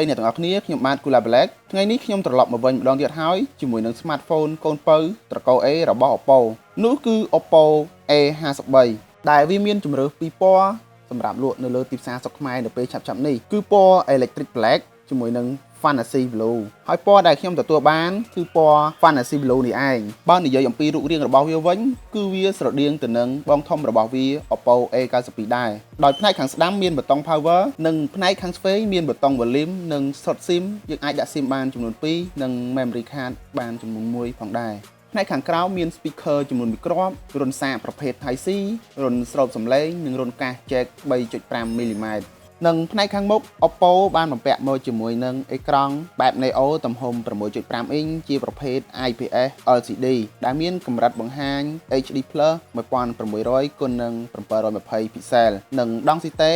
អ្នកទាំងអស់គ្នាខ្ញុំបាន Kula Black ថ្ងៃនេះខ្ញុំត្រឡប់មកវិញម្ដងទៀតហើយជាមួយនឹង smartphone កូនពៅត្រកូល A របស់ OPPO នោះគឺ OPPO A53 ដែលវាមានជម្រើសពីរពណ៌សម្រាប់លក់នៅលើទីផ្សារស្រុកខ្មែរនៅពេលឆាប់ៗនេះគឺពណ៌ Electric Black ជាមួយនឹង Fantasy Blue ហើយពណ៌ដែលខ្ញុំទទួលបានគឺពណ៌ Fantasy Blue នេះឯងបើនិយាយអំពីរូបរាងរបស់វាវិញគឺវាស្រដៀងទៅនឹងបងធំរបស់វា OPPO A53 ដែរដោយផ្នែកខាងស្ដាំមានប៊ូតុង Power និងផ្នែកខាងឆ្វេងមានប៊ូតុង Volume និង Slot SIM យើងអាចដាក់ SIM បានចំនួន2និង Memory Card បានចំនួន1ផងដែរផ្នែកខាងក្រោមមាន speaker ចំនួន1គ្រាប់រុនសារប្រភេទ Type C រុនស្រោបសំឡេងនិងរុនកាស Jack 3.5 mm និងផ្នែកខាងមុខ OPPO បានបំពាក់មកជាមួយនឹងអេក្រង់បែប Neo ទំហំ 6.5 អ៊ីនជាប្រភេទ IPS LCD ដែលមានកម្រិតបង្ហាញ HD+ 1600 គុណនឹង720 pixel និងដង់ស៊ីតេ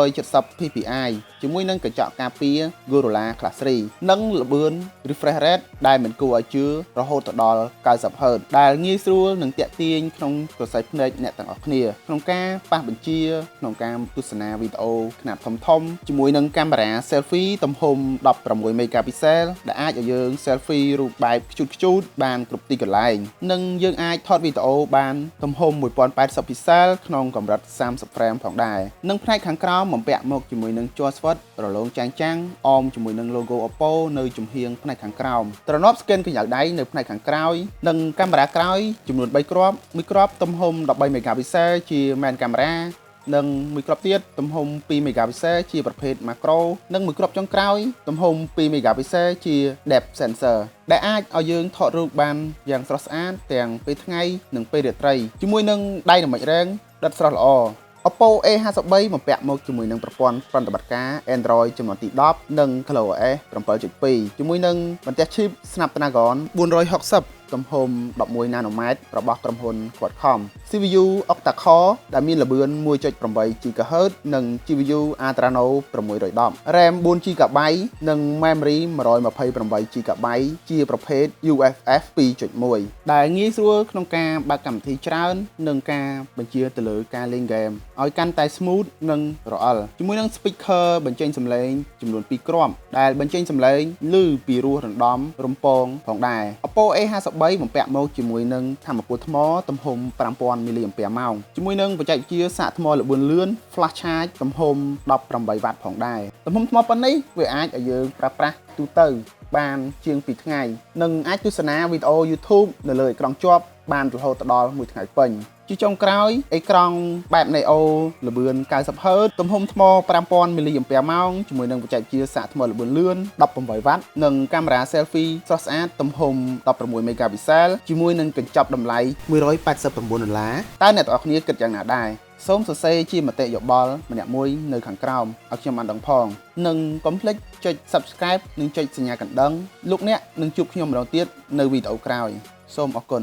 270 ppi ជាមួយនឹងកញ្ចក់ការពារ Gorilla Glass 3និងល្បឿន refresh rate ដែលមិនគួរឲ្យជឿរហូតដល់ 90Hz ដែលងាយស្រួលនឹងទាក់ទាញក្នុងប្រសិទ្ធភ្នែកអ្នកទាំងអស់គ្នាក្នុងការប៉ះបញ្ជាក្នុងការទស្សនាវីដេអូខ្នាតធំជាមួយនឹងកាមេរ៉ា selfie ទំហំ16 megapixel ដែលអាចឲ្យយើង selfie រូបបែបខ្ជូតបានគ្រប់ទីកន្លែងនិងយើងអាចថតវីដេអូបានទំហំ 1080 pixel ក្នុងកម្រិត30 frame ផងដែរនិងផ្នែកខាងក្រោមបំពាក់មកជាមួយនឹងជ័រស្វិតរលោងចាំងអមជាមួយនឹង logo OPPO នៅចំហៀងផ្នែកខាងក្រោមទ្រនាប់ scan កញ្ចក់ដៃនៅផ្នែកខាងក្រោយនិងកាមេរ៉ាក្រោយចំនួន3គ្រាប់មួយគ្រាប់ទំហំ13 megapixel ជា main camera និងមួយគ្រាប់ទៀតទំហំ2 megapixel ជាប្រភេទ macro និងមួយគ្រាប់ចុងក្រោយទំហំ2 megapixel ជា depth sensor ដែលអាចឲ្យយើងថតរូបបានយ៉ាងស្រស់ស្អាតទាំងពេលថ្ងៃនិងពេលរាត្រីជាមួយនឹង dynamic range ដិតស្រស់ល្អOPPO A53 បំពាក់មកជាមួយនឹងប្រព័ន្ធប្រតិបត្តិការ Android ចំនួនទី10និង ColorOS 7.2ជាមួយនឹងបន្ទះ chip Snapdragon 460ទំហំ11 nanometer របស់ក្រុមហ៊ុន Qualcomm CPU octa-core ដែលមានល្បឿន 1.8 GHz និង GPU Adreno 610 RAM 4GB និង Memory 128GB ជាប្រភេទ UFS 2.1 ដែលងាយស្រួលក្នុងការបើកកម្មវិធីច្រើននិងការបញ្ជាទៅលើការលេងហ្គេមឲ្យកាន់តែ smooth និងរអិលជាមួយនឹង speaker បញ្ចេញសំឡេងចំនួន2គ្រាប់ដែលបញ្ចេញសំឡេងឮពីរោះរណ្ដំរំពងផងដែរ OPPO A53 បំពាក់មកជាមួយនឹងថាមពលថ្មទំហំ 5000 mAh ជាមួយនឹងបច្ចេកវិទ្យាសាកថ្មល្បឿនលឿន Flash Charge ទំហំ 18W ផងដែរទំហំថ្មប៉ុណ្នេះវាអាចឲ្យយើងប្រើប្រាស់ទូទៅបានជាង2ថ្ងៃនិងអាចទស្សនាវីដេអូ YouTube នៅលើអេក្រង់ជាប់បានរហូតដល់1ថ្ងៃពេញជាចុងក្រោយអេក្រង់បែប Neo ល្បឿន 90Hz ទំហំថ្ម 5000 mAh ជាមួយនឹងបច្ចេកវិទ្យាសាកថ្មល្បឿនលឿន 18W និងកាមេរ៉ា selfie ស្រស់ស្អាតទំហំ16 megapixel ជាមួយនឹងកញ្ចប់តម្លៃ$189តើអ្នកទាំងអស់គ្នាគិតយ៉ាងណាដែរសូមសរសេរជាមតិយោបល់ម្នាក់មួយនៅខាងក្រោមឲ្យខ្ញុំបានដឹងផងនិងកុំភ្លេចចុច Subscribe និងចុចសញ្ញាកណ្ដឹងលោកអ្នកនឹងជួបខ្ញុំម្ដងទៀតនៅវីដេអូក្រោយសូមអរគុណ